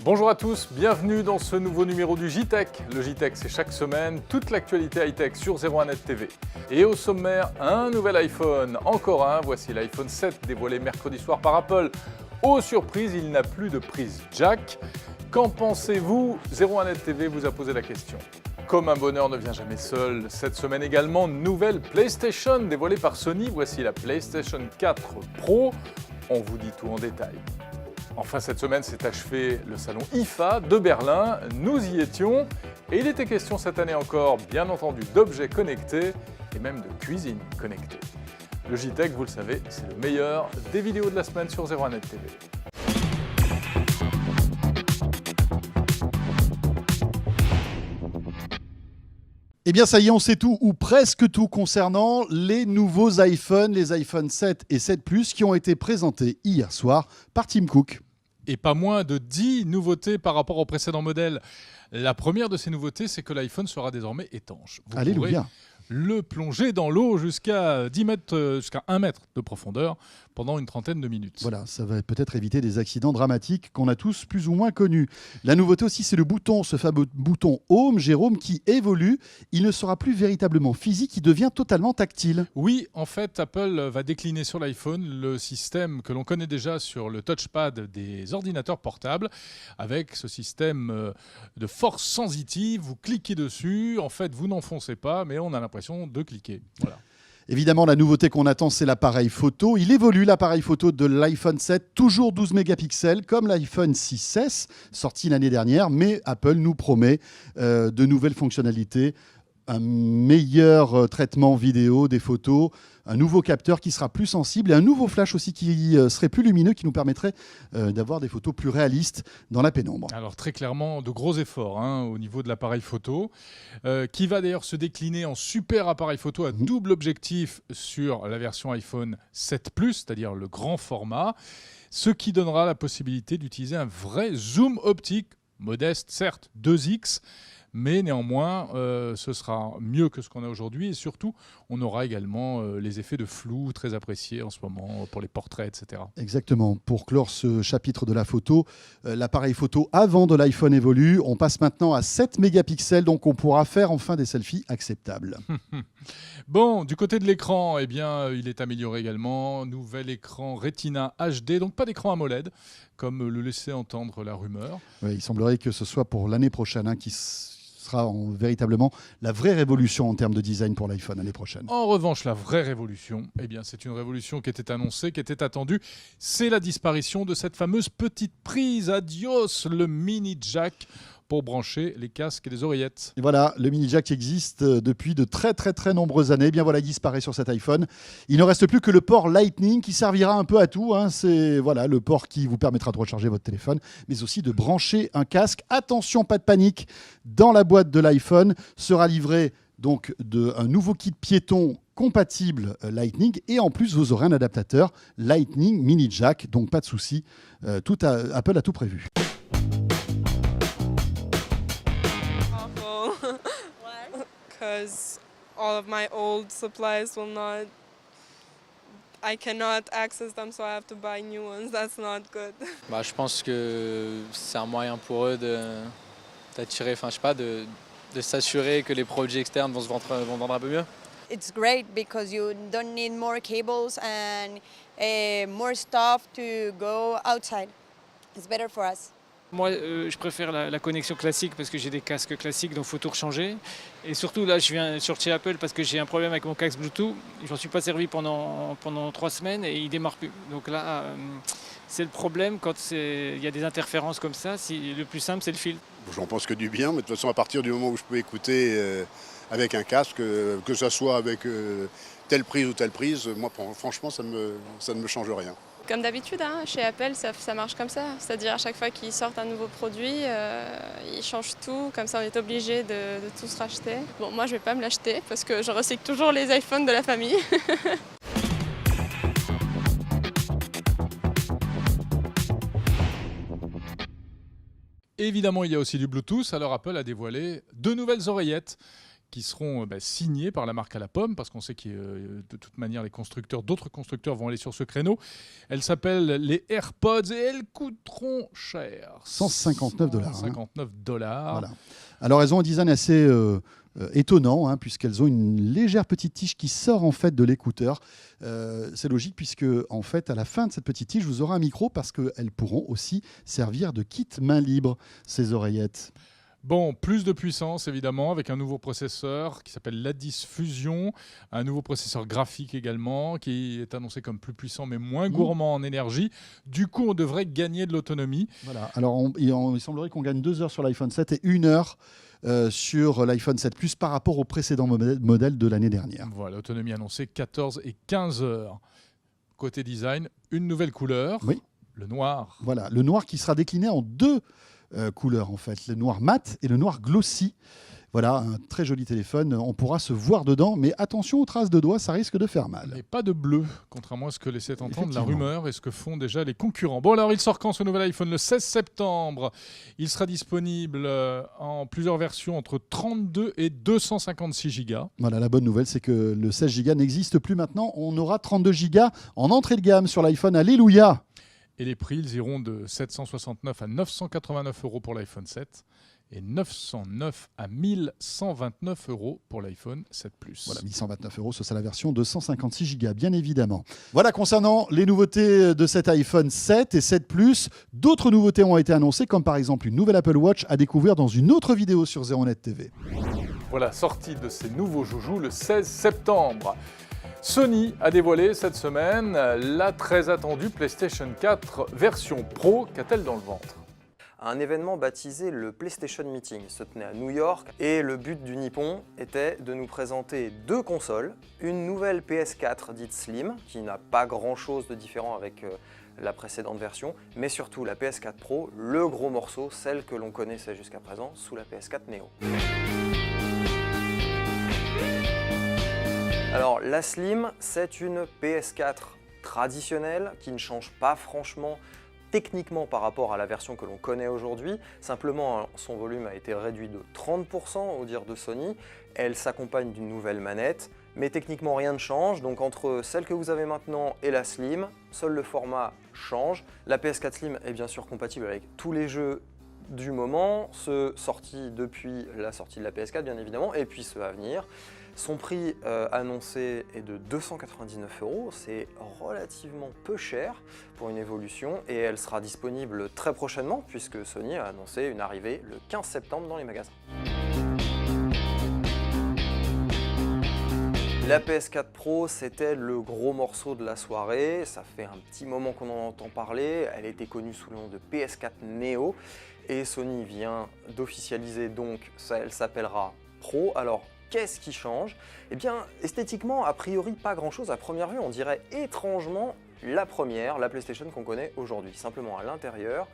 Bonjour à tous, bienvenue dans ce nouveau numéro du JTech. Le JTech, c'est chaque semaine toute l'actualité high-tech sur 01net TV. Et au sommaire, un nouvel iPhone, encore un, voici l'iPhone 7 dévoilé mercredi soir par Apple. Aux surprises, il n'a plus de prise jack. Qu'en pensez-vous? 01net TV vous a posé la question. Comme un bonheur ne vient jamais seul, cette semaine également, nouvelle PlayStation dévoilée par Sony. Voici la PlayStation 4 Pro. On vous dit tout en détail. Enfin, cette semaine s'est achevé le salon IFA de Berlin. Nous y étions et il était question cette année encore, bien entendu, d'objets connectés et même de cuisine connectée. Le JTech, vous le savez, c'est le meilleur des vidéos de la semaine sur 01net TV. Eh bien ça y est, on sait tout, ou presque tout, concernant les nouveaux iPhones, les iPhone 7 et 7 Plus qui ont été présentés hier soir par Tim Cook. Et pas moins de 10 nouveautés par rapport au précédent modèle. La première de ces nouveautés, c'est que l'iPhone sera désormais étanche. Vous Alléluia. pourrez le plonger dans l'eau jusqu'à 10 mètres, jusqu'à 1 mètre de profondeur pendant une trentaine de minutes. Voilà, ça va peut-être éviter des accidents dramatiques qu'on a tous plus ou moins connus. La nouveauté aussi, c'est le bouton, ce fameux bouton Home, Jérôme, qui évolue. Il ne sera plus véritablement physique, il devient totalement tactile. Oui, en fait, Apple va décliner sur l'iPhone le système que l'on connaît déjà sur le touchpad des ordinateurs portables, avec ce système de force sensitive. Vous cliquez dessus, en fait, vous n'enfoncez pas, mais on a l'impression de cliquer. Voilà. Évidemment, la nouveauté qu'on attend, c'est l'appareil photo. Il évolue, l'appareil photo de l'iPhone 7, toujours 12 mégapixels, comme l'iPhone 6S, sorti l'année dernière, mais Apple nous promet de nouvelles fonctionnalités, un meilleur traitement vidéo des photos, un nouveau capteur qui sera plus sensible et un nouveau flash aussi qui serait plus lumineux, qui nous permettrait d'avoir des photos plus réalistes dans la pénombre. Alors très clairement, de gros efforts au niveau de l'appareil photo, qui va d'ailleurs se décliner en super appareil photo à double objectif sur la version iPhone 7 Plus, c'est-à-dire le grand format, ce qui donnera la possibilité d'utiliser un vrai zoom optique, modeste certes, 2x, mais néanmoins, ce sera mieux que ce qu'on a aujourd'hui et surtout, on aura également les effets de flou très appréciés en ce moment pour les portraits, etc. Exactement. Pour clore ce chapitre de la photo, l'appareil photo avant de l'iPhone évolue. On passe maintenant à 7 mégapixels, donc on pourra faire enfin des selfies acceptables. Bon, du côté de l'écran, eh bien, il est amélioré également. Nouvel écran Retina HD, donc pas d'écran AMOLED, comme le laissait entendre la rumeur. Oui, il semblerait que ce soit pour l'année prochaine qui sera véritablement la vraie révolution en termes de design pour l'iPhone l'année prochaine. En revanche, la vraie révolution, eh bien, c'est une révolution qui était annoncée, qui était attendue. C'est la disparition de cette fameuse petite prise. Adios, le mini jack pour brancher les casques et les oreillettes. Et voilà, le mini jack existe depuis de très très très nombreuses années. Eh bien voilà, il disparaît sur cet iPhone. Il ne reste plus que le port Lightning qui servira un peu à tout. C'est voilà, le port qui vous permettra de recharger votre téléphone, mais aussi de brancher un casque. Attention, pas de panique. Dans la boîte de l'iPhone sera livré donc un nouveau kit piéton compatible Lightning et en plus vous aurez un adaptateur Lightning mini jack. Donc pas de souci, Apple a tout prévu. Because all of my old supplies I cannot access them, so I have to buy new ones. That's not good. Je pense que c'est un moyen pour eux d'attirer, de s'assurer que les produits externes vont vendre un peu mieux. It's great because you don't need more cables and more stuff to go outside. It's better for us. Moi, je préfère la connexion classique parce que j'ai des casques classiques, donc il faut tout rechanger. Et surtout, là, je viens sur chez Apple parce que j'ai un problème avec mon casque Bluetooth. Je n'en suis pas servi pendant 3 semaines et il ne démarre plus. Donc là, c'est le problème quand il y a des interférences comme ça. Le plus simple, c'est le fil. J'en pense que du bien, mais de toute façon, à partir du moment où je peux écouter avec un casque, que ce soit avec telle prise ou telle prise, moi, franchement, ça ne me change rien. Comme d'habitude, chez Apple, ça marche comme ça. C'est-à-dire à chaque fois qu'ils sortent un nouveau produit, ils changent tout. Comme ça, on est obligé de tout se racheter. Bon, moi, je ne vais pas me l'acheter parce que je recycle toujours les iPhones de la famille. Évidemment, il y a aussi du Bluetooth. Alors Apple a dévoilé 2 nouvelles oreillettes qui seront signés par la marque à la pomme, parce qu'on sait que de toute manière, d'autres constructeurs vont aller sur ce créneau. Elles s'appellent les AirPods et elles coûteront cher. 159 $. 159 $. Voilà. Alors, elles ont un design assez étonnant, hein, puisqu'elles ont une légère petite tige qui sort en fait de l'écouteur. C'est logique, puisque en fait, à la fin de cette petite tige, vous aurez un micro, parce qu'elles pourront aussi servir de kit main libre, ces oreillettes. Bon, plus de puissance évidemment, avec un nouveau processeur qui s'appelle l'A10 Fusion, un nouveau processeur graphique également, qui est annoncé comme plus puissant mais moins gourmand en énergie. Du coup, on devrait gagner de l'autonomie. Voilà. Alors, il semblerait qu'on gagne 2 heures sur l'iPhone 7 et 1 heure sur l'iPhone 7 Plus par rapport au précédent modèle de l'année dernière. Voilà, autonomie annoncée 14 et 15 heures. Côté design, une nouvelle couleur, le noir. Voilà, le noir qui sera décliné en 2 couleurs en fait, le noir mat et le noir glossy. Voilà, un très joli téléphone, on pourra se voir dedans, mais attention aux traces de doigts, ça risque de faire mal. Et pas de bleu, contrairement à ce que laissait entendre la rumeur et ce que font déjà les concurrents. Bon, alors il sort quand ce nouvel iPhone? Le 16 septembre. Il sera disponible en plusieurs versions entre 32 et 256 Go. Voilà, la bonne nouvelle, c'est que le 16 Go n'existe plus maintenant. On aura 32 Go en entrée de gamme sur l'iPhone. Alléluia! Et les prix, ils iront de 769 à 989 € pour l'iPhone 7 et 909 à 1129 € pour l'iPhone 7 Plus. Voilà, 1129 €, ce sera la version de 156 Go, bien évidemment. Voilà, concernant les nouveautés de cet iPhone 7 et 7 Plus, d'autres nouveautés ont été annoncées, comme par exemple une nouvelle Apple Watch à découvrir dans une autre vidéo sur ZeroNet TV. Voilà, sortie de ces nouveaux joujoux le 16 septembre. Sony a dévoilé cette semaine la très attendue PlayStation 4 version Pro. Qu'a-t-elle dans le ventre? Un événement baptisé le PlayStation Meeting se tenait à New York et le but du Nippon était de nous présenter 2 consoles, une nouvelle PS4 dite Slim qui n'a pas grand chose de différent avec la précédente version, mais surtout la PS4 Pro, le gros morceau, celle que l'on connaissait jusqu'à présent sous la PS4 Neo. Alors la Slim, c'est une PS4 traditionnelle qui ne change pas franchement techniquement par rapport à la version que l'on connaît aujourd'hui. Simplement, son volume a été réduit de 30% au dire de Sony. Elle s'accompagne d'une nouvelle manette, mais techniquement rien ne change. Donc entre celle que vous avez maintenant et la Slim, seul le format change. La PS4 Slim est bien sûr compatible avec tous les jeux du moment, ceux sortis depuis la sortie de la PS4 bien évidemment, et puis ceux à venir. Son prix annoncé est de 299 €, c'est relativement peu cher pour une évolution et elle sera disponible très prochainement puisque Sony a annoncé une arrivée le 15 septembre dans les magasins. La PS4 Pro, c'était le gros morceau de la soirée, ça fait un petit moment qu'on en entend parler, elle était connue sous le nom de PS4 Neo et Sony vient d'officialiser donc, elle s'appellera Pro. Alors, qu'est-ce qui change? Eh bien, esthétiquement, a priori, pas grand-chose. À première vue, on dirait étrangement la première, la PlayStation qu'on connaît aujourd'hui. Simplement à l'intérieur,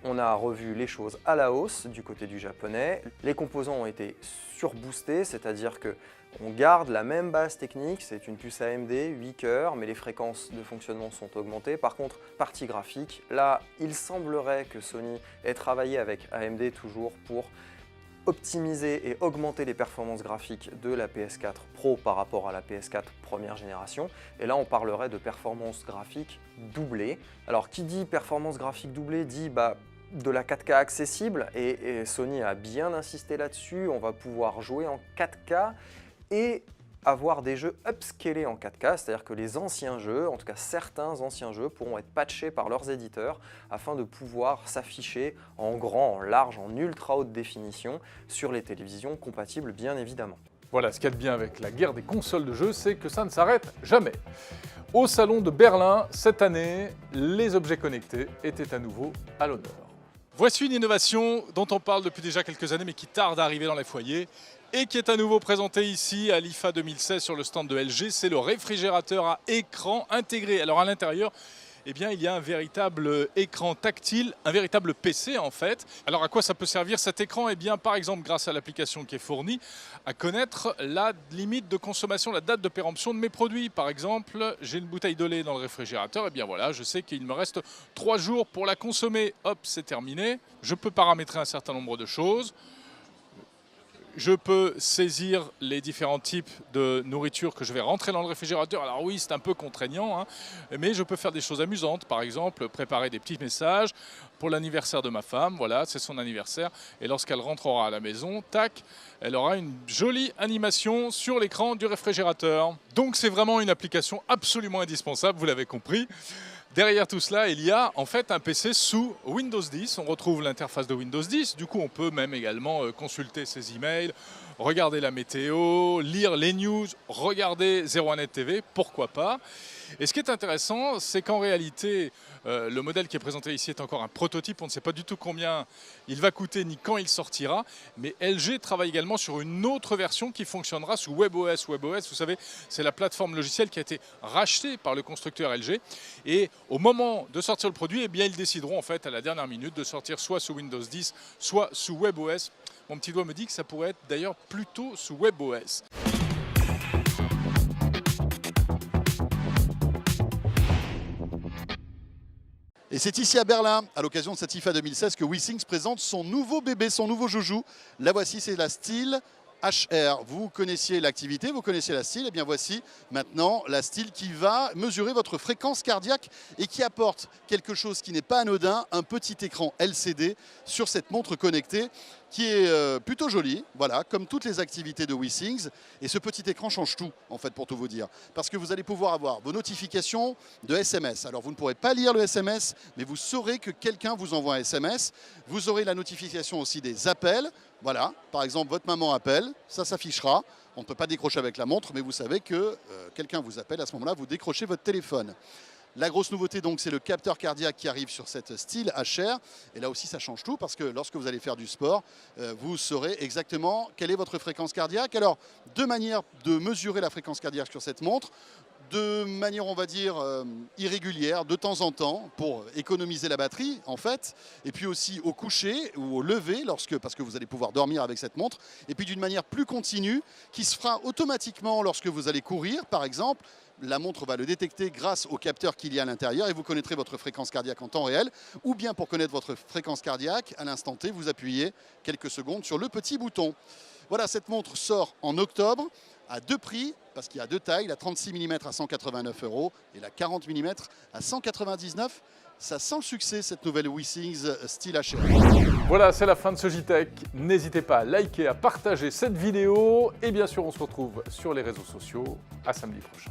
on a revu les choses à la hausse du côté du japonais. Les composants ont été surboostés, c'est-à-dire que on garde la même base technique, c'est une puce AMD 8 cœurs, mais les fréquences de fonctionnement sont augmentées. Par contre, partie graphique, là, il semblerait que Sony ait travaillé avec AMD toujours pour optimiser et augmenter les performances graphiques de la PS4 Pro par rapport à la PS4 première génération. Et là, on parlerait de performance graphique doublée. Alors, qui dit performance graphique doublée dit de la 4K accessible et Sony a bien insisté là-dessus. On va pouvoir jouer en 4K et avoir des jeux upscalés en 4K, c'est-à-dire que les anciens jeux, en tout cas certains anciens jeux, pourront être patchés par leurs éditeurs afin de pouvoir s'afficher en grand, en large, en ultra haute définition sur les télévisions compatibles bien évidemment. Voilà, ce qu'il y a de bien avec la guerre des consoles de jeux, c'est que ça ne s'arrête jamais. Au salon de Berlin, cette année, les objets connectés étaient à nouveau à l'honneur. Voici une innovation dont on parle depuis déjà quelques années mais qui tarde à arriver dans les foyers et qui est à nouveau présentée ici à l'IFA 2016 sur le stand de LG. C'est le réfrigérateur à écran intégré. Alors à l'intérieur, eh bien, il y a un véritable écran tactile, un véritable PC en fait. Alors à quoi ça peut servir cet écran? Eh bien, par exemple, grâce à l'application qui est fournie, à connaître la limite de consommation, la date de péremption de mes produits. Par exemple, j'ai une bouteille de lait dans le réfrigérateur, et bien voilà, je sais qu'il me reste 3 jours pour la consommer. Hop, c'est terminé. Je peux paramétrer un certain nombre de choses. je peux saisir les différents types de nourriture que je vais rentrer dans le réfrigérateur. Alors oui, c'est un peu contraignant, hein, mais je peux faire des choses amusantes. Par exemple, préparer des petits messages pour l'anniversaire de ma femme. Voilà, c'est son anniversaire. Et lorsqu'elle rentrera à la maison, tac, elle aura une jolie animation sur l'écran du réfrigérateur. Donc c'est vraiment une application absolument indispensable, vous l'avez compris. Derrière tout cela, il y a en fait un PC sous Windows 10. On retrouve l'interface de Windows 10. Du coup, on peut même également consulter ses emails, regarder la météo, lire les news, regarder 01net TV, pourquoi pas. Et ce qui est intéressant, c'est qu'en réalité, le modèle qui est présenté ici est encore un prototype. On ne sait pas du tout combien il va coûter ni quand il sortira. Mais LG travaille également sur une autre version qui fonctionnera sous WebOS. WebOS, vous savez, c'est la plateforme logicielle qui a été rachetée par le constructeur LG. Et au moment de sortir le produit, eh bien, ils décideront en fait à la dernière minute de sortir soit sous Windows 10, soit sous WebOS. Mon petit doigt me dit que ça pourrait être d'ailleurs plutôt sous WebOS. Et c'est ici à Berlin, à l'occasion de cette IFA 2016, que WeThings présente son nouveau bébé, son nouveau joujou. La voici, c'est la Steel HR. Vous connaissiez l'activité, vous connaissiez la Steel, et bien voici maintenant la Steel qui va mesurer votre fréquence cardiaque et qui apporte quelque chose qui n'est pas anodin, un petit écran LCD sur cette montre connectée qui est plutôt jolie, voilà, comme toutes les activités de WeThings. Et ce petit écran change tout, en fait, pour tout vous dire. Parce que vous allez pouvoir avoir vos notifications de SMS. Alors, vous ne pourrez pas lire le SMS, mais vous saurez que quelqu'un vous envoie un SMS. Vous aurez la notification aussi des appels. Voilà, par exemple, votre maman appelle, ça s'affichera. On ne peut pas décrocher avec la montre, mais vous savez que quelqu'un vous appelle. À ce moment-là, vous décrochez votre téléphone. La grosse nouveauté, donc, c'est le capteur cardiaque qui arrive sur cette Steel HR. Et là aussi, ça change tout parce que lorsque vous allez faire du sport, vous saurez exactement quelle est votre fréquence cardiaque. Alors, deux manières de mesurer la fréquence cardiaque sur cette montre. De manière, on va dire, irrégulière, de temps en temps, pour économiser la batterie, en fait. Et puis aussi au coucher ou au lever, parce que vous allez pouvoir dormir avec cette montre. Et puis d'une manière plus continue, qui se fera automatiquement lorsque vous allez courir, par exemple. La montre va le détecter grâce au capteur qu'il y a à l'intérieur et vous connaîtrez votre fréquence cardiaque en temps réel. Ou bien pour connaître votre fréquence cardiaque, à l'instant T, vous appuyez quelques secondes sur le petit bouton. Voilà, cette montre sort en octobre à deux prix, parce qu'il y a deux tailles, la 36 mm à 189 € et la 40 mm à 199 €. Ça sent le succès, cette nouvelle WeThings Steel HR. Voilà, c'est la fin de ce JTech. N'hésitez pas à liker, à partager cette vidéo. Et bien sûr, on se retrouve sur les réseaux sociaux. À samedi prochain.